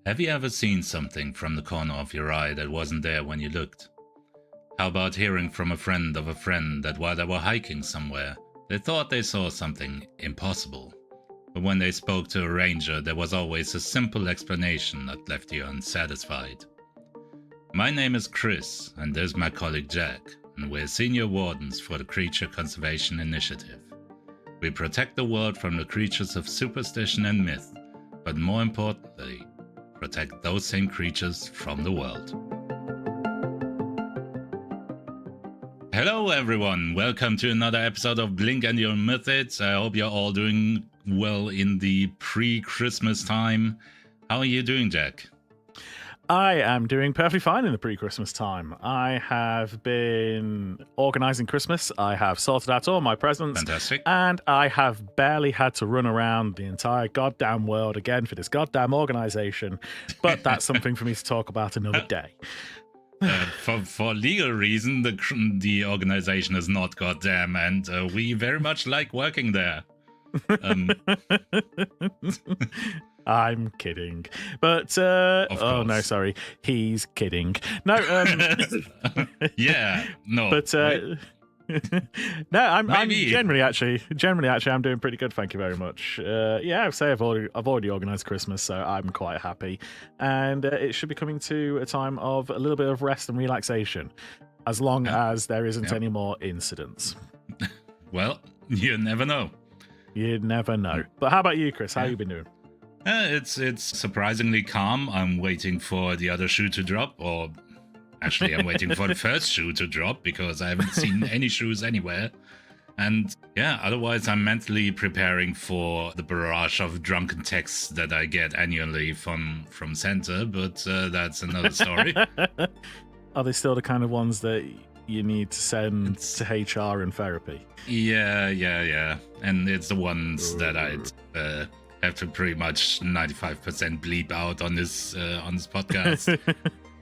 Have you ever seen something from the corner of your eye that wasn't there when you looked? How about hearing from a friend of a friend that while they were hiking somewhere, they thought they saw something impossible? But when they spoke to a ranger, there was always a simple explanation that left you unsatisfied. My name is Chris, and this is my colleague Jack, and we're senior wardens for the Creature Conservation Initiative. We protect the world from the creatures of superstition and myth, but more importantly, protect those same creatures from the world. Hello everyone, welcome to another episode of Blink and Your Mythids. I hope you're all doing well in the pre-Christmas time. How are you doing, Jack? I am doing perfectly fine in the pre-Christmas time. I have been organising Christmas. I have sorted out all my presents. Fantastic. And I have barely had to run around the entire goddamn world again for this goddamn organisation. But that's something for me to talk about another day. For legal reason, the organization is not goddamn, and we very much like working there. I'm kidding, but oh no, sorry, he's kidding. No, yeah, no, but no, I'm generally actually I'm doing pretty good. Thank you very much. Yeah, I'd say I've already organised Christmas, so I'm quite happy, and it should be coming to a time of a little bit of rest and relaxation, as long as there isn't any more incidents. Well, you never know. You never know. But how about you, Chris? How you been doing? It's surprisingly calm. I'm waiting for the other shoe to drop, or actually I'm waiting for the first shoe to drop because I haven't seen any shoes anywhere. And yeah, otherwise I'm mentally preparing for the barrage of drunken texts that I get annually from Santa, but that's another story. Are they still the kind of ones that you need to send to HR and therapy? Yeah. And it's the ones that I'd have to pretty much 95% bleep out on this podcast.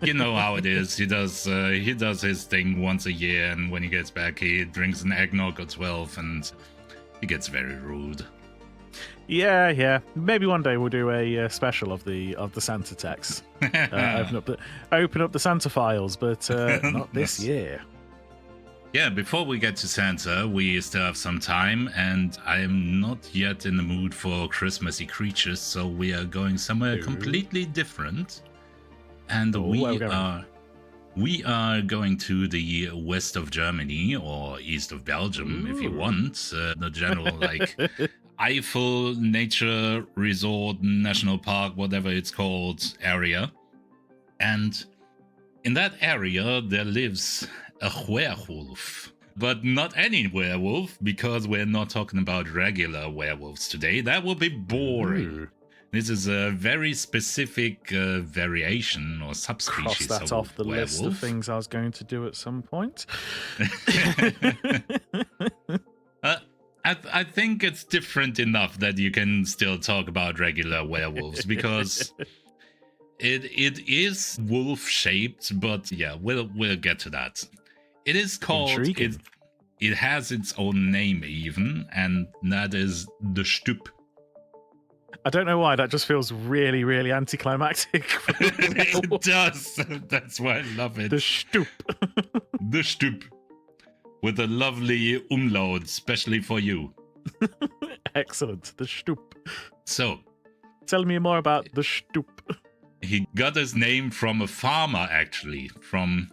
You know how it is. He does his thing once a year, and when he gets back, he drinks an eggnog or 12, and he gets very rude. Yeah. Maybe one day we'll do a special of the Santa texts. Open up the Santa files, but not this year. Yeah, before we get to Santa, we still have some time, and I am not yet in the mood for Christmassy creatures, so we are going somewhere completely different. And we are going to the west of Germany, or east of Belgium, if you want. The general, Eifel Nature Resort, National Park, whatever it's called, area. And in that area, there lives a werewolf. But not any werewolf, because we're not talking about regular werewolves today. That would be boring. This is a very specific variation or subspecies Cross that off the werewolf. List of things I was going to do at some point. I think it's different enough that you can still talk about regular werewolves, because it is wolf-shaped, but yeah, we'll get to that. It is called... It has its own name even, and that is the Stüpp. I don't know why, that just feels really, really anticlimactic. It does. That's why I love it. The Stüpp. The Stüpp. With a lovely umlaut, especially for you. Excellent. The Stüpp. So, tell me more about the Stüpp. He got his name from a farmer, actually. From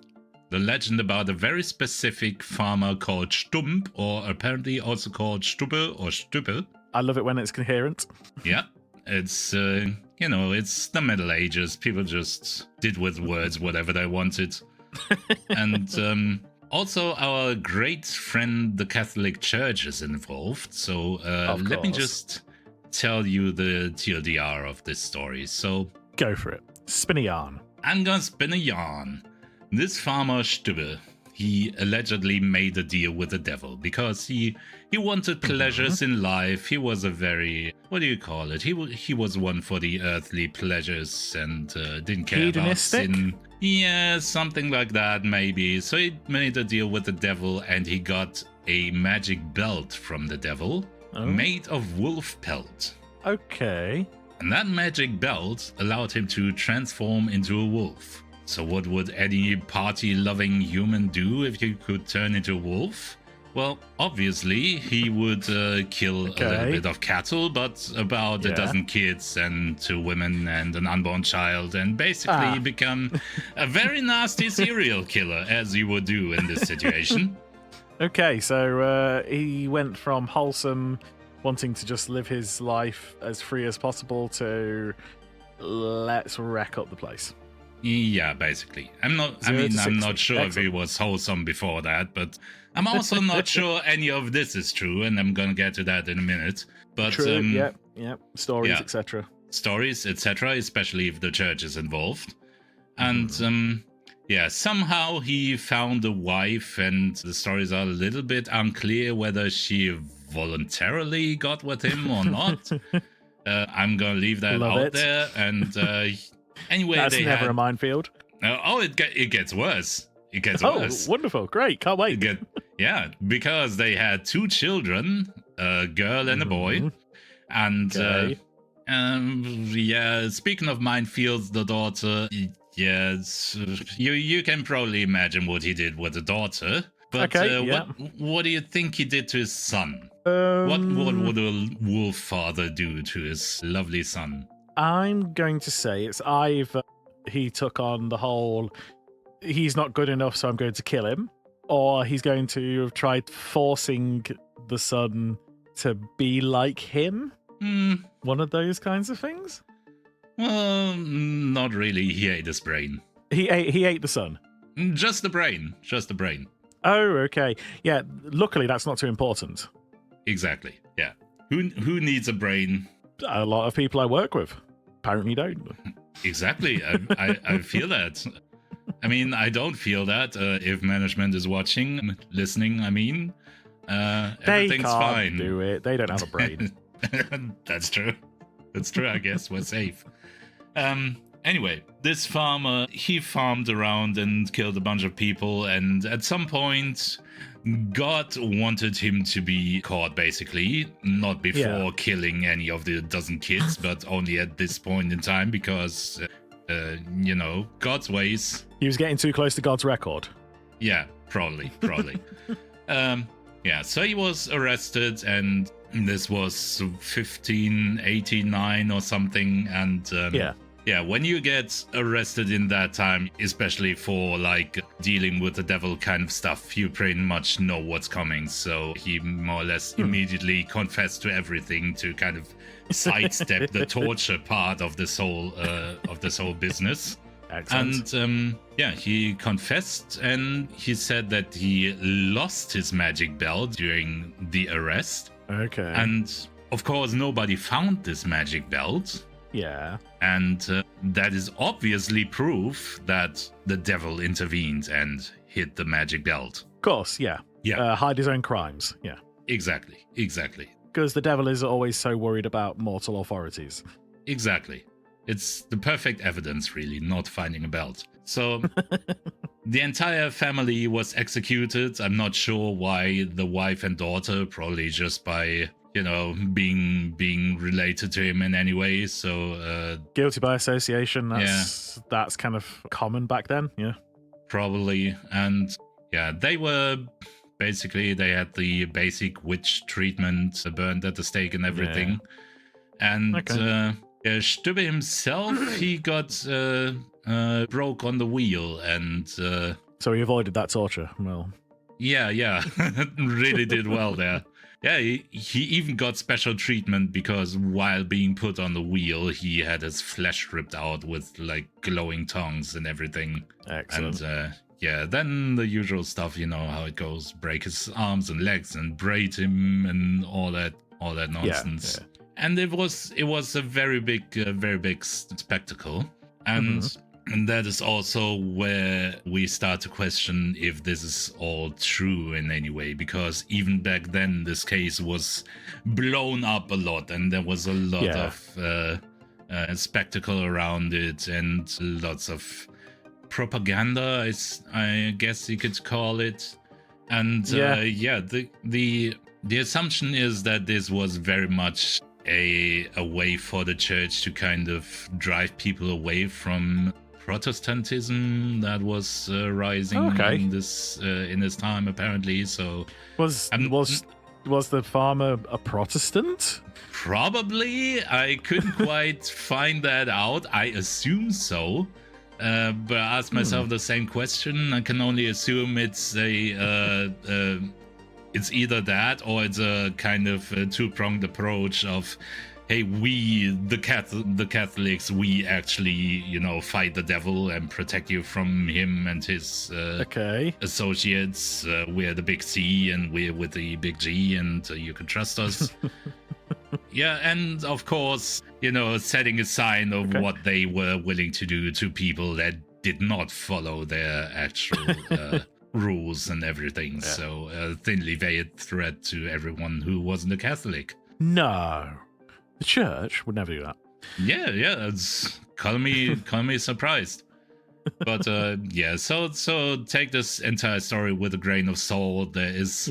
the legend about a very specific farmer called Stump, or apparently also called Stubbe or Stüppe. I love it when it's coherent. Yeah. It's, it's the Middle Ages. People just did with words whatever they wanted. And also our great friend, the Catholic Church, is involved. So let me just tell you the TLDR of this story. So go for it. Spin a yarn. I'm gonna spin a yarn. This farmer, Stübbe, he allegedly made a deal with the devil because he wanted pleasures in life. He was a very, what do you call it? He was one for the earthly pleasures and didn't care about sin. Yeah, something like that, maybe. So he made a deal with the devil and he got a magic belt from the devil made of wolf pelt. Okay. And that magic belt allowed him to transform into a wolf. So what would any party-loving human do if you could turn into a wolf? Well, obviously, he would kill a little bit of cattle, but about a dozen kids and 2 women and an unborn child, and basically become a very nasty serial killer, as you would do in this situation. Okay, so he went from wholesome, wanting to just live his life as free as possible, to let's wreck up the place. Yeah, basically. I'm not sure if he was wholesome before that, but I'm also not sure any of this is true, and I'm gonna get to that in a minute. But true, yep. Stories, etc. Stories, etc., especially if the church is involved. And somehow he found a wife, and the stories are a little bit unclear whether she voluntarily got with him or not. I'm gonna leave that out there. And anyway, that's never a minefield. It gets worse. It gets worse. Oh, wonderful. Great. Can't wait. Because they had 2 children, a girl and a boy. And speaking of minefields, the daughter, you can probably imagine what he did with the daughter. But what do you think he did to his son? What would a wolf father do to his lovely son? I'm going to say it's either he took on the whole, he's not good enough, so I'm going to kill him, or he's going to have tried forcing the son to be like him. One of those kinds of things. Well, not really. He ate his brain. He ate the son. Just the brain. Oh, okay. Yeah. Luckily, that's not too important. Exactly. Yeah. Who needs a brain? A lot of people I work with apparently don't. Exactly. I feel that. I mean, I don't feel that. If management is listening, I mean, everything's fine. They can't do it. They don't have a brain. That's true. I guess we're safe. Anyway, this farmer, he farmed around and killed a bunch of people, and at some point, God wanted him to be caught, basically. Not before killing any of the dozen kids, but only at this point in time, because, God's ways. He was getting too close to God's record. Yeah, probably. So he was arrested, and this was 1589 or something, and when you get arrested in that time, especially for like dealing with the devil kind of stuff, you pretty much know what's coming. So he more or less immediately confessed to everything to kind of sidestep the torture part of this whole business. Excellent. And he confessed, and he said that he lost his magic belt during the arrest. Okay. And of course, nobody found this magic belt. Yeah. And that is obviously proof that the devil intervened and hid the magic belt. Of course, yeah. Hide his own crimes. Yeah. Exactly. Because the devil is always so worried about mortal authorities. Exactly. It's the perfect evidence, really, not finding a belt. So the entire family was executed. I'm not sure why the wife and daughter, probably just by, being related to him in any way. So guilty by association. That's kind of common back then. Yeah. Probably. And they were basically, they had the basic witch treatment, burned at the stake and everything. Yeah. And Stüpp himself, he got broke on the wheel, and so he avoided that torture. Well, really did well there. Yeah, he even got special treatment because while being put on the wheel, he had his flesh ripped out with like glowing tongues and everything. Excellent. And then the usual stuff, you know how it goes: break his arms and legs and braid him and all that nonsense. Yeah. And it was a very big spectacle, and that is also where we start to question if this is all true in any way, because even back then this case was blown up a lot, and there was a lot of spectacle around it, and lots of propaganda, I guess you could call it. And the assumption is that this was very much a way for the church to kind of drive people away from Protestantism that was rising in this time, apparently. So was the farmer a Protestant? Probably. I couldn't quite find that out. I assume so. But I asked myself the same question. I can only assume it's it's either that or it's a kind of two-pronged approach of, hey, we, the Catholics, we actually, fight the devil and protect you from him and his associates. We're the big C and we're with the big G, and you can trust us. Yeah, and of course, setting a sign of what they were willing to do to people that did not follow their actual rules and everything. Yeah. So a thinly veiled threat to everyone who wasn't a Catholic. No. The church would never do that. Yeah, it's call me surprised. But so take this entire story with a grain of salt. There is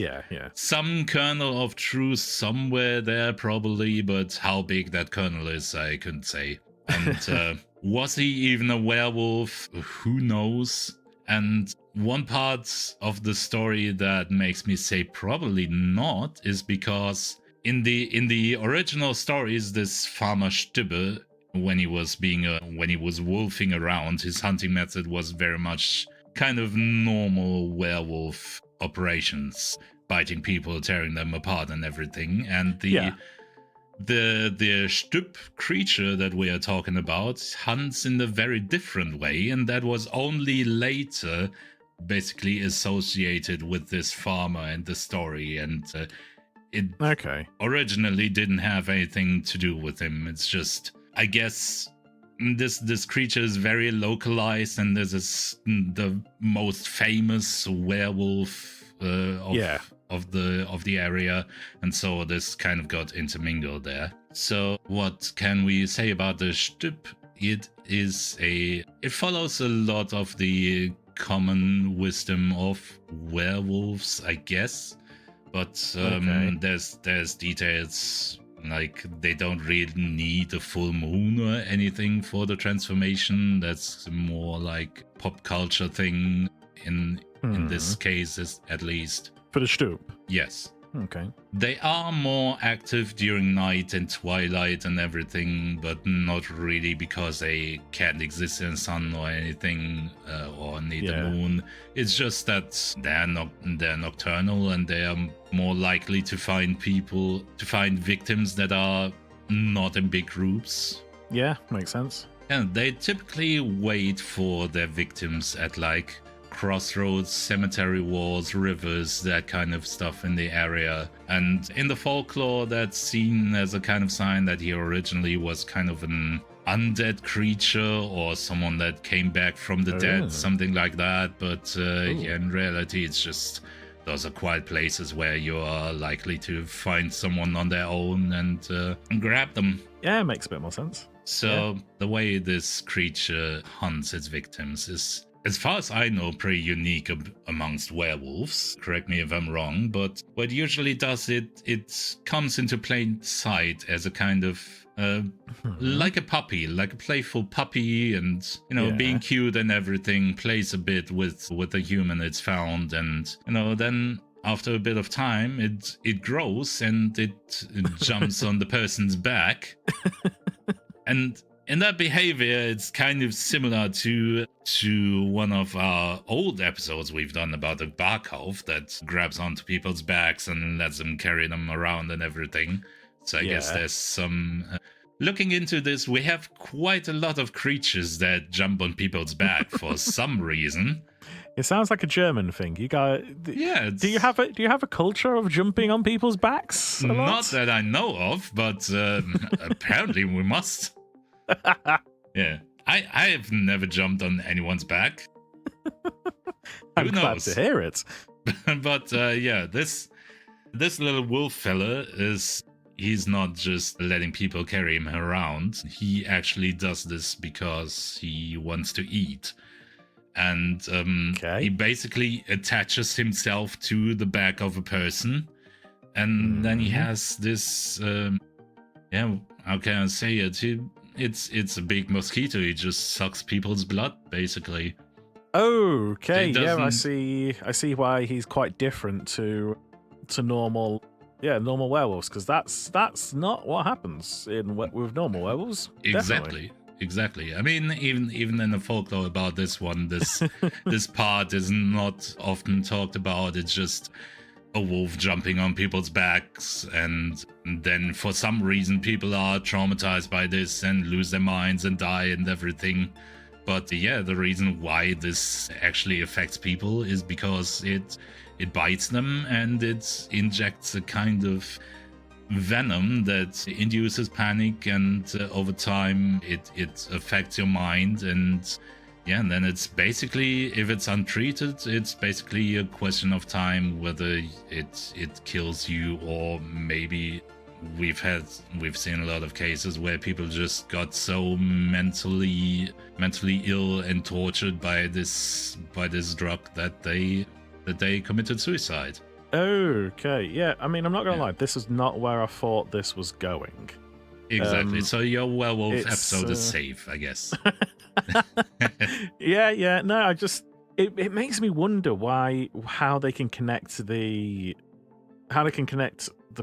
some kernel of truth somewhere there, probably, but how big that kernel is, I couldn't say. And was he even a werewolf? Who knows? And one part of the story that makes me say probably not is because in the original stories, this farmer Stüpp, when he was wolfing around, his hunting method was very much kind of normal werewolf operations, biting people, tearing them apart, and everything. And the Stüpp creature that we are talking about hunts in a very different way, and that was only later basically associated with this farmer and the story, and it originally didn't have anything to do with him. It's just, I guess, this creature is very localized, and this is the most famous werewolf of the area, and so this kind of got intermingled there. So what can we say about the Stüpp? It follows a lot of the common wisdom of werewolves, I guess, but there's details. Like, they don't really need a full moon or anything for the transformation. That's more like pop culture thing in this case, at least. For the Stüpp? Yes. Okay. They are more active during night and twilight and everything, but not really because they can't exist in the sun or anything, or need the moon. It's just that they're nocturnal, and they are more likely to find victims that are not in big groups. Yeah, makes sense. And they typically wait for their victims at like crossroads, cemetery walls, rivers, that kind of stuff in the area. And in the folklore, that's seen as a kind of sign that he originally was kind of an undead creature or someone that came back from the dead, something like that. But in reality, it's just those are quiet places where you are likely to find someone on their own and grab them. Yeah, it makes a bit more sense. So the way this creature hunts its victims is, as far as I know, pretty unique amongst werewolves. Correct me if I'm wrong, but what it usually does, it comes into plain sight as a kind of like a puppy, like a playful puppy, and being cute and everything, plays a bit with the human it's found, and then after a bit of time it grows and it jumps on the person's back. And in that behavior, it's kind of similar to one of our old episodes we've done about the Barkov that grabs onto people's backs and lets them carry them around and everything. So I guess there's some... looking into this, we have quite a lot of creatures that jump on people's back for some reason. It sounds like a German thing. You guys, yeah. Do you have a culture of jumping on people's backs? Not that I know of, but apparently we must. Yeah, I have never jumped on anyone's back. I'm glad to hear it. But this little wolf fella he's not just letting people carry him around. He actually does this because he wants to eat. And he basically attaches himself to the back of a person. And then he has this Yeah, how can I say it? It's a big mosquito. He just sucks people's blood, basically. Okay, It yeah, I doesn't see. I see why he's quite different to normal, normal werewolves, because that's not what happens with normal werewolves. Definitely. exactly. I mean, even in the folklore about this one, this part is not often talked about. It's just a wolf jumping on people's backs, and then for some reason people are traumatized by this and lose their minds and die and everything. But yeah, the reason why this actually affects people is because it bites them and it injects a kind of venom that induces panic, and over time it affects your mind. And yeah, and then it's basically, if it's untreated, it's basically a question of time whether it kills you, or maybe we've seen a lot of cases where people just got so mentally ill and tortured by this drug that they committed suicide. Okay, yeah. I mean, I'm not gonna Yeah. lie. This is not where I thought this was going. Exactly. So your werewolf it's, episode is safe, I guess. yeah. No, it makes me wonder how they can connect the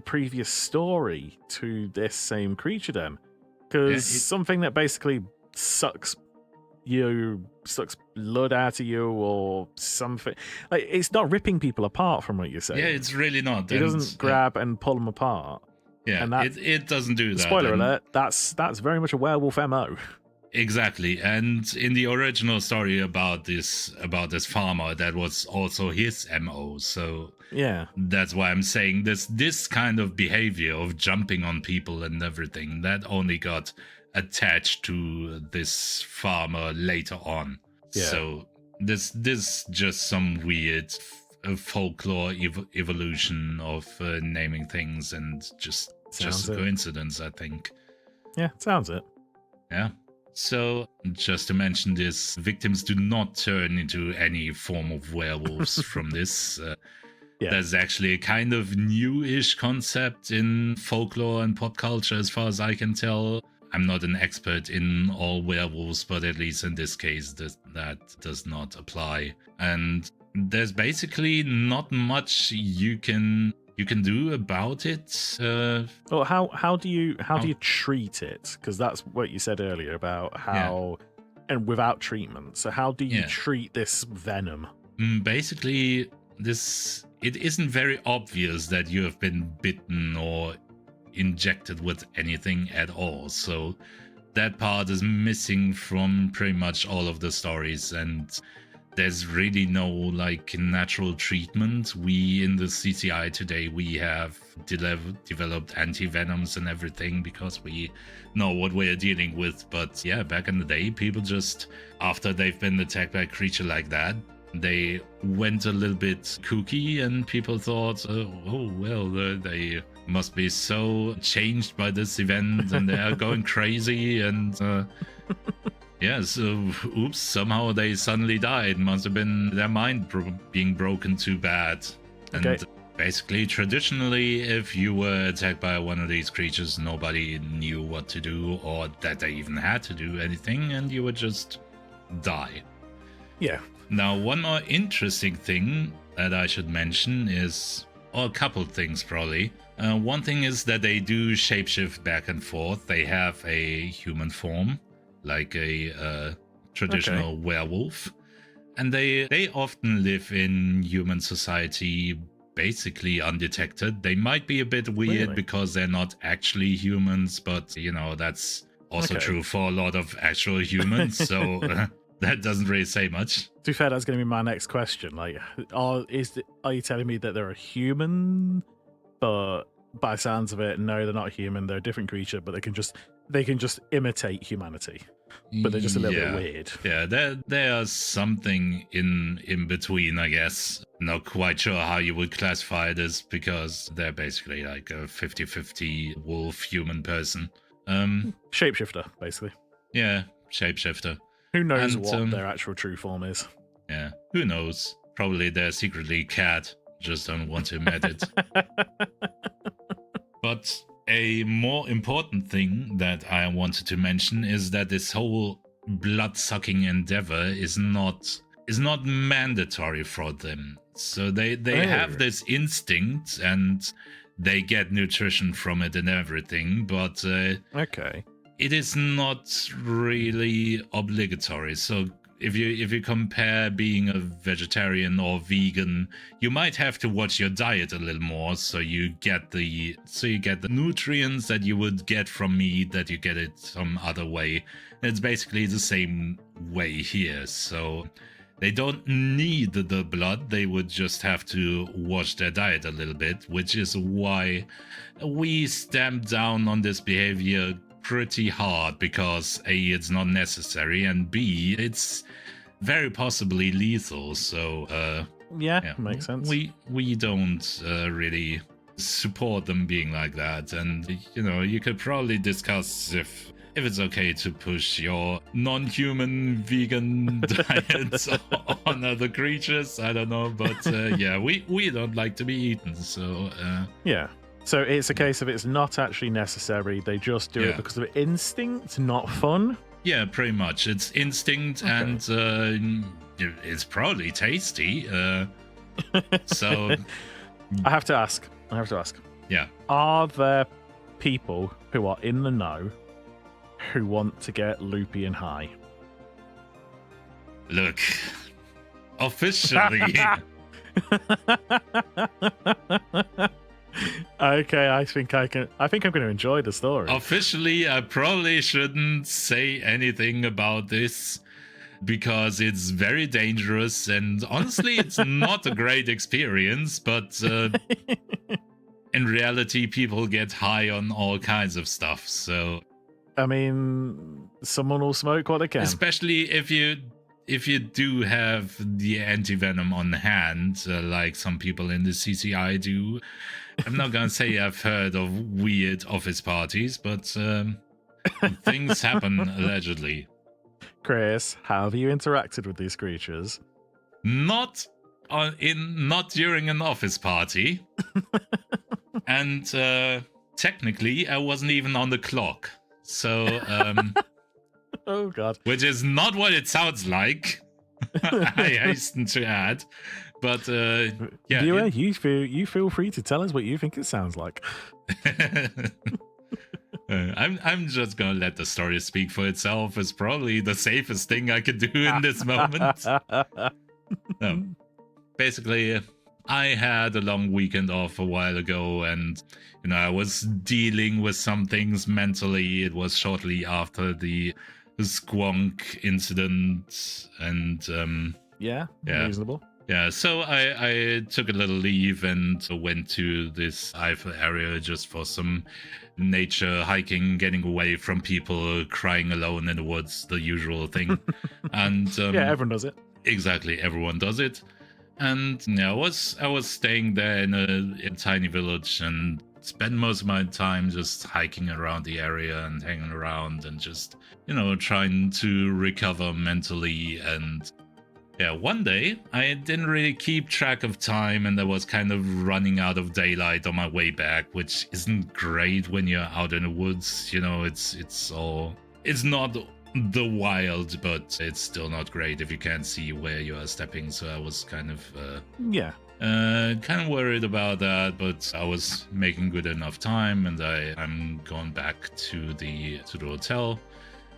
previous story to this same creature then, because something that basically sucks blood out of you or something, like, it's not ripping people apart from what you're saying. Yeah, it's really not. It doesn't grab and pull them apart. Yeah, and it doesn't do that. Spoiler alert, that's very much a werewolf MO. Exactly. And in the original story about this farmer, that was also his MO. So yeah, that's why I'm saying this kind of behavior of jumping on people and everything, that only got attached to this farmer later on. Yeah. So this just some weird folklore evolution of naming things, and just a coincidence, I think. Yeah, sounds it. Yeah. So, just to mention this, victims do not turn into any form of werewolves from this. There's actually a kind of new-ish concept in folklore and pop culture, as far as I can tell. I'm not an expert in all werewolves, but at least in this case, that does not apply. And there's basically not much you can do about it. Well, how do you treat it? Because that's what you said earlier about how, and without treatment. So how do you treat this venom? Basically, it isn't very obvious that you have been bitten or injected with anything at all. So that part is missing from pretty much all of the stories, and there's really no natural treatment. We in the CCI today, we have developed anti-venoms and everything because we know what we're dealing with. But yeah, back in the day, people just, after they've been attacked by a creature like that, they went a little bit kooky, and people thought, they must be so changed by this event and they are going crazy, and yeah, so oops, somehow they suddenly died. Must have been their mind being broken too bad. And basically, traditionally, if you were attacked by one of these creatures, nobody knew what to do, or that they even had to do anything, and you would just die. Yeah. Now, one more interesting thing that I should mention is, or a couple things probably. One thing is that they do shapeshift back and forth. They have a human form, like a traditional werewolf, and they often live in human society basically undetected. They might be a bit weird because they're not actually humans, but that's also true for a lot of actual humans, so that doesn't really say much. To be fair, that's going to be my next question. Like, are you telling me that they're a human, but by sounds of it, no, they're not human. They're a different creature, but they can just imitate humanity, but they're just a little bit weird. Yeah, there's something in between, I guess. Not quite sure how you would classify this, because they're basically like a 50-50 wolf human person. Shapeshifter, basically. Yeah, shapeshifter. Who knows what their actual true form is? Yeah, who knows? Probably they're secretly cat, just don't want to admit it. But A more important thing that I wanted to mention is that this whole blood-sucking endeavor is not mandatory for them. So they have this instinct and they get nutrition from it and everything, but Okay. it is not really obligatory. So if you compare being a vegetarian or vegan, you might have to watch your diet a little more so you get the nutrients that you would get from meat, that you get it some other way. It's basically the same way here. So they don't need the blood, they would just have to watch their diet a little bit, which is why we stamp down on this behavior pretty hard, because A, it's not necessary, and B, it's very possibly lethal. So yeah, makes sense. We don't really support them being like that. And you could probably discuss if it's okay to push your non-human vegan diets on other creatures. I don't know, but yeah, we don't like to be eaten, so yeah. So it's a case of it's not actually necessary. They just do it because of instinct, not fun. Yeah, pretty much. It's instinct, and it's probably tasty. So I have to ask. Yeah. Are there people who are in the know who want to get loopy and high? Look, officially. Okay, I think I'm going to enjoy the story. Officially, I probably shouldn't say anything about this because it's very dangerous, and honestly, it's not a great experience, but in reality, people get high on all kinds of stuff, so... I mean, someone will smoke what they can. Especially if you do have the anti-venom on hand, like some people in the CCI do. I'm not gonna say I've heard of weird office parties, but things happen allegedly. Chris, how have you interacted with these creatures? Not during an office party, and technically I wasn't even on the clock. So oh god, which is not what it sounds like. I hasten to add. But yeah, viewer, you feel free to tell us what you think it sounds like. I'm just gonna let the story speak for itself. It's probably the safest thing I could do in this moment. Basically, I had a long weekend off a while ago, and I was dealing with some things mentally. It was shortly after the squonk incident, and yeah, reasonable. Yeah, so I took a little leave and went to this Eifel area just for some nature hiking, getting away from people, crying alone in the woods, the usual thing. And yeah, everyone does it. Exactly, everyone does it. And yeah, I was staying there in a tiny village and spent most of my time just hiking around the area and hanging around and just trying to recover mentally. And yeah, one day I didn't really keep track of time, and I was kind of running out of daylight on my way back, which isn't great when you're out in the woods. It's not the wild, but it's still not great if you can't see where you are stepping. So I was kind of kind of worried about that, but I was making good enough time, and I'm going back to the hotel,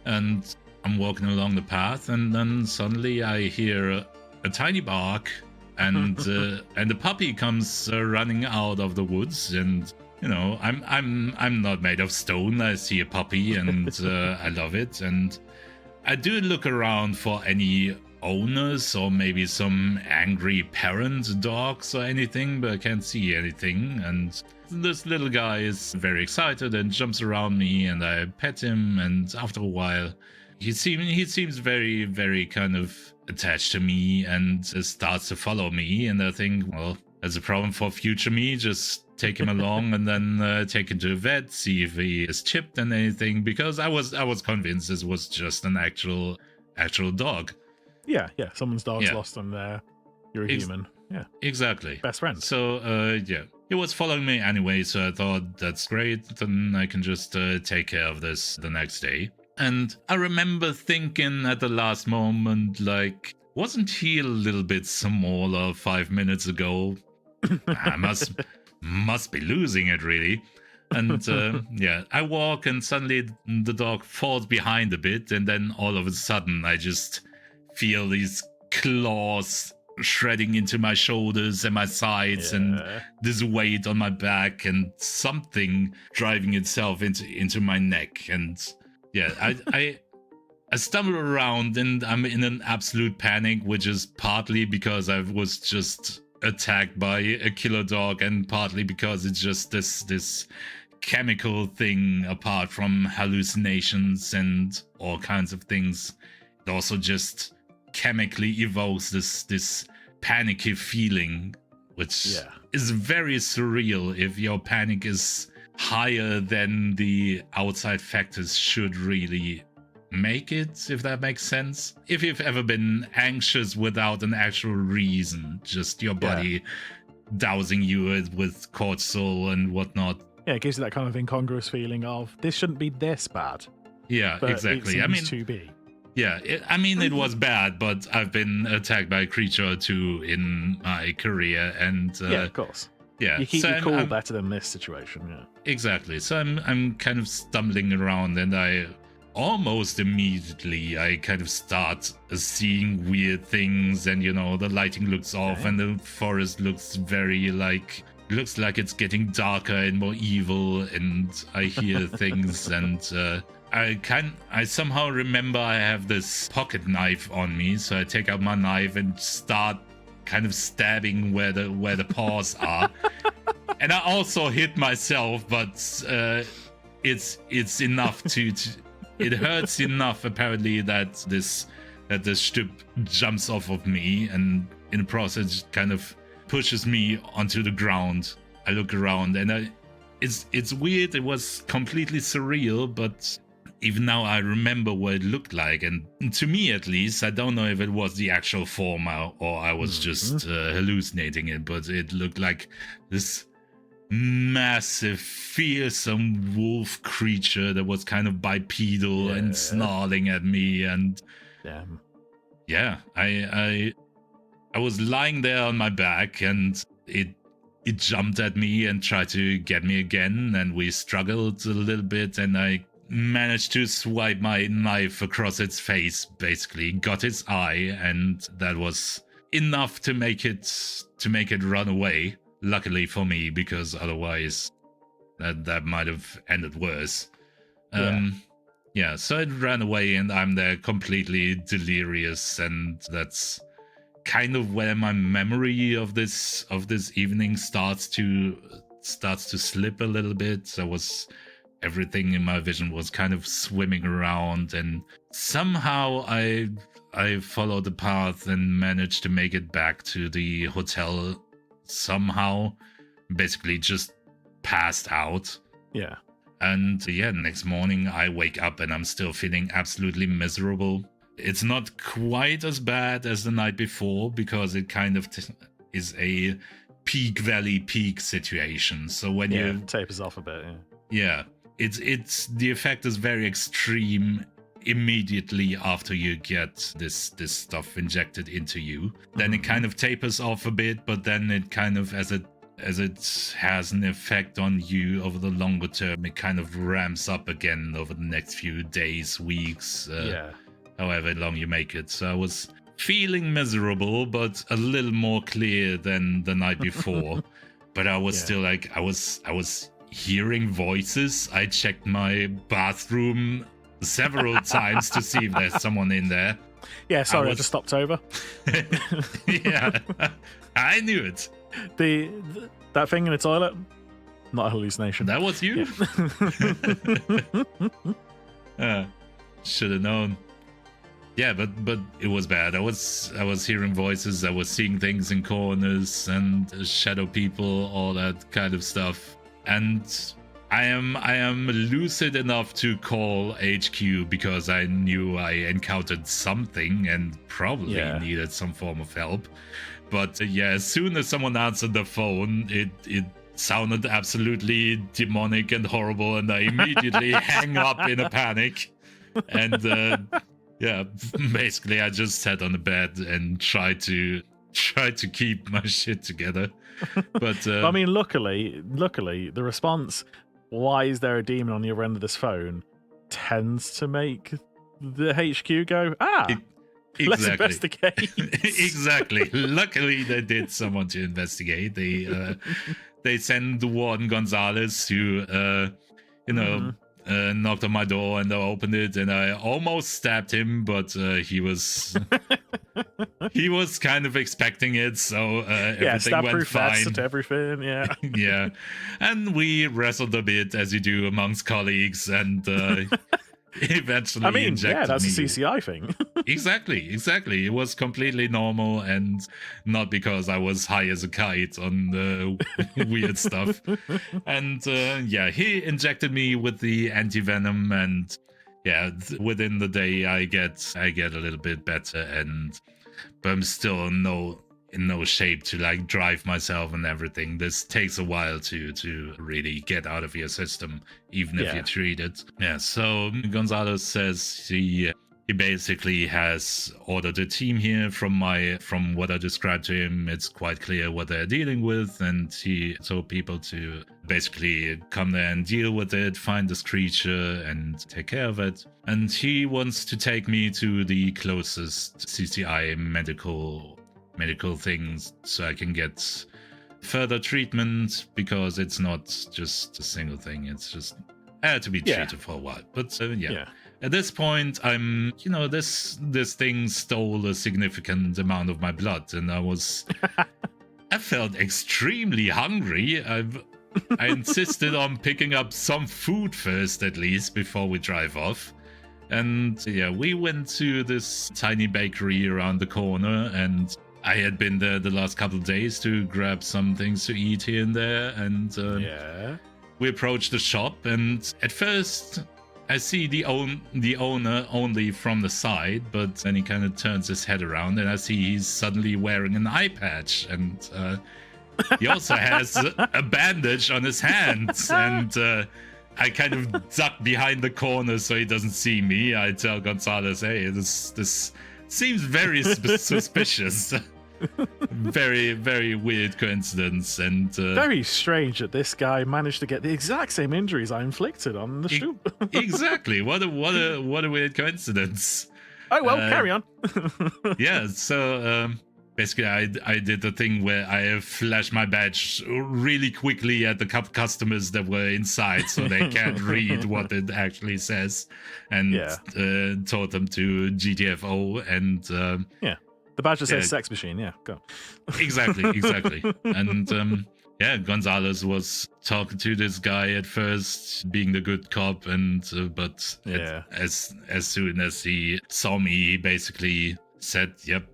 and I'm walking along the path, and then suddenly I hear a tiny bark, and and the puppy comes running out of the woods, and I'm not made of stone. I see a puppy, and I love it, and I do look around for any owners or maybe some angry parent dogs or anything, but I can't see anything. And this little guy is very excited and jumps around me, and I pet him, and after a while he seems very, very kind of attached to me and starts to follow me. And I think, well, that's a problem for future me. Just take him along and then take him to a vet, see if he is chipped and anything, because I was convinced this was just an actual dog. Yeah, someone's dog's lost and you're a human. Yeah, exactly. Best friend. So yeah, he was following me anyway, so I thought that's great. Then I can just take care of this the next day. And I remember thinking at the last moment, like, wasn't he a little bit smaller 5 minutes ago? I must be losing it, really. And yeah, I walk and suddenly the dog falls behind a bit, and then all of a sudden I just feel these claws shredding into my shoulders and my sides, and this weight on my back, and something driving itself into my neck. And yeah, I stumble around and I'm in an absolute panic, which is partly because I was just attacked by a killer dog, and partly because it's just this chemical thing. Apart from hallucinations and all kinds of things, it also just chemically evokes this panicky feeling, which is very surreal if your panic is higher than the outside factors should really make it, if that makes sense. If you've ever been anxious without an actual reason, just your body dousing you with cortisol and whatnot. Yeah, it gives you that kind of incongruous feeling of, this shouldn't be this bad. Yeah, but exactly. It seems to be. Yeah, it was bad, but I've been attacked by a creature or two in my career, and yeah, of course. Yeah, you keep your cool better than this situation. Yeah, exactly. So I'm kind of stumbling around, and I almost immediately I kind of start seeing weird things, and the lighting looks off, and the forest looks looks like it's getting darker and more evil, and I hear things, and I somehow remember I have this pocket knife on me, so I take out my knife and start kind of stabbing where the paws are. And I also hit myself, but it's enough to it hurts enough apparently that the Stüpp jumps off of me, and in the process kind of pushes me onto the ground. I look around, and it's weird. It was completely surreal, but even now I remember what it looked like, and to me at least, I don't know if it was the actual form or I was just hallucinating it, but it looked like this massive, fearsome wolf creature that was kind of bipedal and snarling at me. And yeah, I was lying there on my back, and it jumped at me and tried to get me again, and we struggled a little bit, and I managed to swipe my knife across its face, basically got its eye, and that was enough to make it run away. Luckily for me, because otherwise that might have ended worse. So it ran away, and I'm there completely delirious, and that's kind of where my memory of this evening starts to slip a little bit. Everything in my vision was kind of swimming around, and somehow I followed the path and managed to make it back to the hotel somehow. Basically just passed out. Yeah. And next morning I wake up and I'm still feeling absolutely miserable. It's not quite as bad as the night before, because it kind of is a peak valley peak situation. So when you tapers off a bit, it's the effect is very extreme immediately after you get this stuff injected into you. Then it kind of tapers off a bit, but then it kind of, as it has an effect on you over the longer term, it kind of ramps up again over the next few days, weeks, however long you make it. So I was feeling miserable, but a little more clear than the night before. But I was still like, I was hearing voices. I checked my bathroom several times to see if there's someone in there. Yeah, sorry, I just stopped over. Yeah, I knew it. That thing in the toilet, not a hallucination. That was you? Should have known. Yeah, but it was bad. I was hearing voices. I was seeing things in corners and shadow people, all that kind of stuff. And I am lucid enough to call HQ, because I knew I encountered something and probably needed some form of help. But as soon as someone answered the phone, it sounded absolutely demonic and horrible, and I immediately hang up in a panic. And yeah, basically I just sat on the bed and tried to keep my shit together. But I mean, luckily, the response, "Why is there a demon on the other end of this phone?" tends to make the HQ go, exactly. Let's investigate. Exactly. Luckily, they did someone to investigate. They sent Warden Gonzalez, who, knocked on my door, and I opened it, and I almost stabbed him, but he was kind of expecting it, so everything went fine. To everything, yeah. Yeah, and we wrestled a bit, as you do amongst colleagues, and eventually injected that's me. a CCI thing. Exactly. It was completely normal, and not because I was high as a kite on the weird stuff. And he injected me with the anti-venom, and within the day I get a little bit better, but I'm still in no shape to like drive myself and everything. This takes a while to really get out of your system, even if you treat it. Yeah, so Gonzalez says he basically has ordered a team here. From what I described to him, it's quite clear what they're dealing with, and he told people to basically come there and deal with it, find this creature and take care of it. And he wants to take me to the closest CCI medical things so I can get further treatment, because it's not just a single thing. It's just I had to be treated for a while. But at this point, I'm, this thing stole a significant amount of my blood, and I felt extremely hungry. I insisted on picking up some food first, at least, before we drive off. And we went to this tiny bakery around the corner, and I had been there the last couple of days to grab some things to eat here and there. And we approached the shop, and at first I see the owner only from the side, but then he kind of turns his head around, and I see he's suddenly wearing an eye patch, and he also has a bandage on his hands. And I kind of duck behind the corner so he doesn't see me. I tell Gonzalez, "Hey, this seems very suspicious." Very, very weird coincidence, and very strange that this guy managed to get the exact same injuries I inflicted on the Stüpp. Exactly. What a weird coincidence. Oh well, carry on. Yeah. So basically, I did the thing where I flashed my badge really quickly at the customers that were inside, so they can't read what it actually says, and told them to GTFO, and the badge that says sex machine, go. Exactly. And Gonzalez was talking to this guy at first, being the good cop, and but as soon as he saw me, he basically said, "Yep,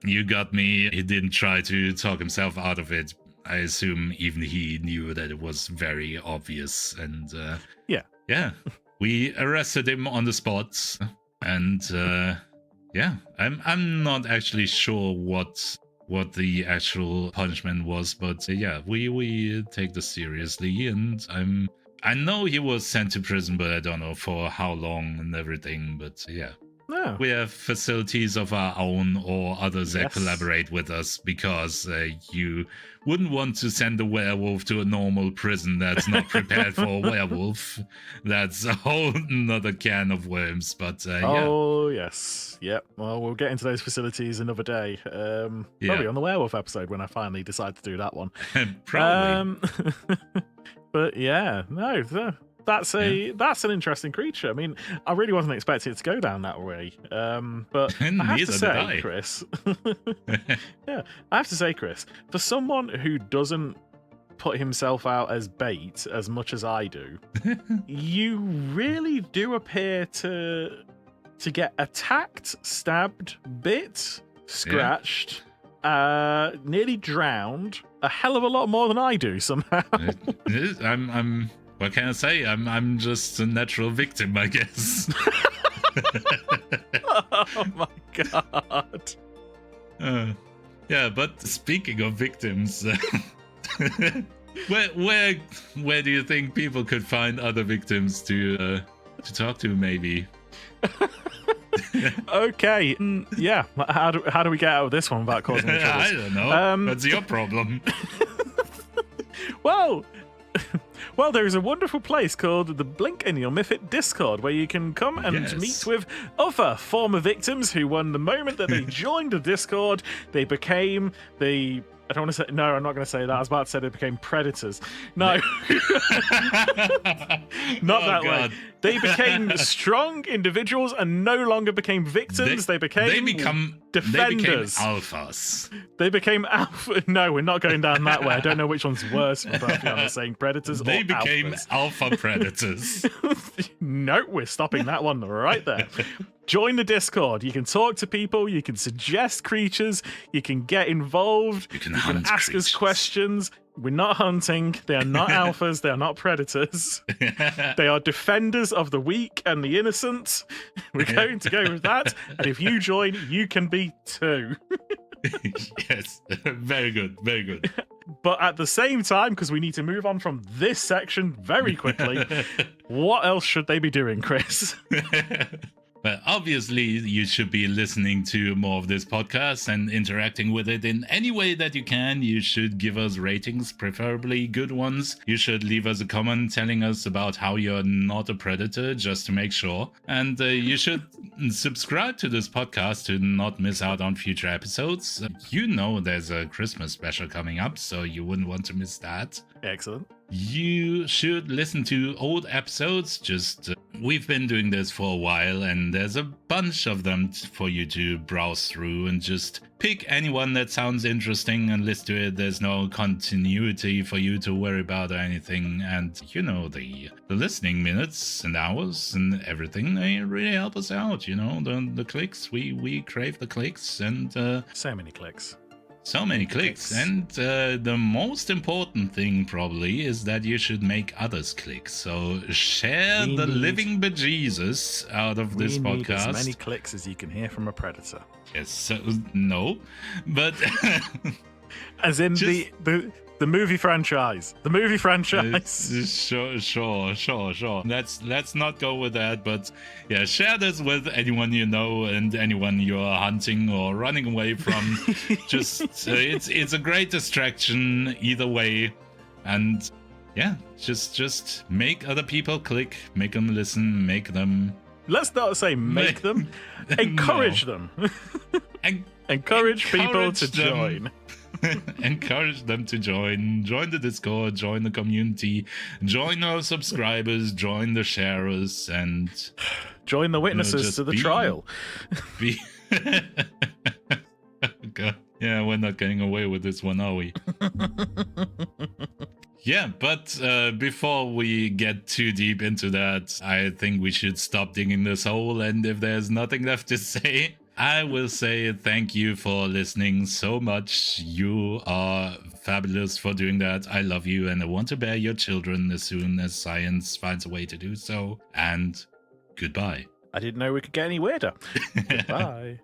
you got me." He didn't try to talk himself out of it. I assume even he knew that it was very obvious, and we arrested him on the spot, and I'm not actually sure what the actual punishment was, but we take this seriously, and I know he was sent to prison, but I don't know for how long and everything. But we have facilities of our own, or others that collaborate with us, because you wouldn't want to send a werewolf to a normal prison that's not prepared for a werewolf. That's a whole nother can of worms. But oh yes, yep. Well, we'll get into those facilities another day. Probably on the werewolf episode, when I finally decide to do that one. Probably. But that's an interesting creature. I mean, I really wasn't expecting it to go down that way. But I have to say, Chris, I have to say, Chris, for someone who doesn't put himself out as bait as much as I do, you really do appear to get attacked, stabbed, bit, scratched, nearly drowned, a hell of a lot more than I do somehow. I'm What can I say? I'm just a natural victim, I guess. Oh my god. Yeah, but speaking of victims, Where do you think people could find other victims to talk to? Maybe. Okay. Yeah. How do we get out of this one without causing any troubles? I don't know. That's your problem. Well, there is a wonderful place called the Blink and Your Mythic Discord where you can come and meet with other former victims who, the moment that they joined the Discord, they became the... I don't want to say... No, I'm not going to say that. I was about to say they became predators. No. Not that way. They became strong individuals and no longer became victims. They became defenders. They became alphas. They became alpha. No, we're not going down that way. I don't know which one's worse, if I'm perfectly honest, saying predators or They became alphas. alpha predators. No, we're stopping that one right there. Join the Discord. You can talk to people. You can suggest creatures. You can get involved. You can ask creatures. us questions. We're not hunting. They are not alphas. They are not predators. They are defenders of the weak and the innocent. We're going to go with that. And if you join, you can be too. Yes, very good, very good. But at the same time, because we need to move on from this section very quickly, what else should they be doing, Chris? Well, obviously, you should be listening to more of this podcast and interacting with it in any way that you can. You should give us ratings, preferably good ones. You should leave us a comment telling us about how you're not a predator, just to make sure. And you should subscribe to this podcast to not miss out on future episodes. You know there's a Christmas special coming up, so you wouldn't want to miss that. Excellent. You should listen to old episodes. We've been doing this for a while, and there's a bunch of them for you to browse through and just pick anyone that sounds interesting and listen to it. There's no continuity for you to worry about or anything. And the listening minutes and hours and everything, they really help us out. The clicks, we crave the clicks, and so many clicks. So many clicks. And the most important thing probably is that you should make others click. So share the living bejesus out of this podcast. We need as many clicks as you can hear from a predator. Yes, so no, but as in the movie franchise. The movie franchise. Sure. Let's not go with that, but yeah, share this with anyone you know and anyone you're hunting or running away from. It's a great distraction either way, and yeah, just make other people click, make them listen, make them. Let's not say make them, encourage them. Encourage people to join. Encourage them to join the Discord, join the community, join our subscribers, join the sharers, and join the witnesses to the trial. God. Yeah, we're not getting away with this one, are we? Yeah, but before we get too deep into that, I think we should stop digging this hole, and if there's nothing left to say, I will say thank you for listening so much. You are fabulous for doing that. I love you, and I want to bear your children as soon as science finds a way to do so. And goodbye. I didn't know we could get any weirder. Goodbye.